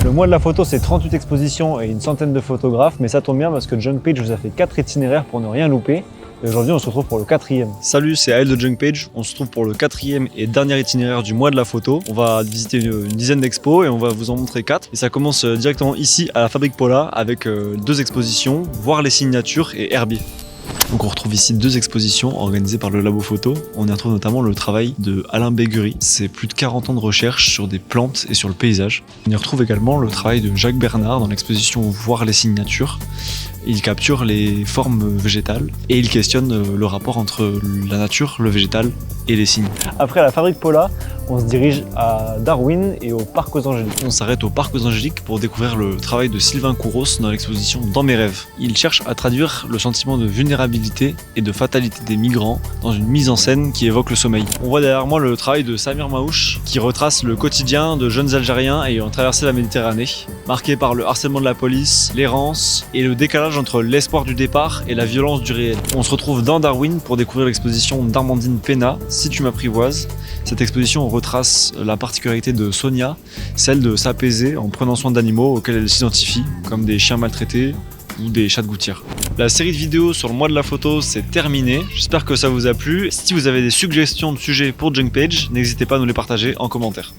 Le mois de la photo, c'est 38 expositions et une centaine de photographes, mais ça tombe bien parce que Junkpage vous a fait 4 itinéraires pour ne rien louper. Et aujourd'hui, on se retrouve pour le 4e. Salut, c'est Aël de Junkpage. On se retrouve pour le 4e et dernier itinéraire du mois de la photo. On va visiter une dizaine d'expos et on va vous en montrer 4. Et ça commence directement ici à la Fabrique Paula avec 2 expositions, voir les signatures et herbier. Donc on retrouve ici 2 expositions organisées par le Labo Photo. On y retrouve notamment le travail de Alain Bégury. C'est plus de 40 ans de recherche sur des plantes et sur le paysage. On y retrouve également le travail de Jacques Bernard dans l'exposition Voir les signatures. Il capture les formes végétales et il questionne le rapport entre la nature, le végétal et les signes. Après la Fabrique Paula, on se dirige à Darwin et au Parc aux Angéliques. On s'arrête au Parc aux Angéliques pour découvrir le travail de Sylvain Kouros dans l'exposition Dans mes rêves. Il cherche à traduire le sentiment de vulnérabilité et de fatalité des migrants dans une mise en scène qui évoque le sommeil. On voit derrière moi le travail de Samir Maouche qui retrace le quotidien de jeunes Algériens ayant traversé la Méditerranée, marqué par le harcèlement de la police, l'errance et le décalage entre l'espoir du départ et la violence du réel. On se retrouve dans Darwin pour découvrir l'exposition d'Armandine Pénat, Si tu m'apprivoises. Cette exposition retrace la particularité de Sonia, celle de s'apaiser en prenant soin d'animaux auxquels elle s'identifie, comme des chiens maltraités ou des chats de gouttière. La série de vidéos sur le mois de la photo, c'est terminé. J'espère que ça vous a plu. Si vous avez des suggestions de sujets pour Junkpage, n'hésitez pas à nous les partager en commentaire.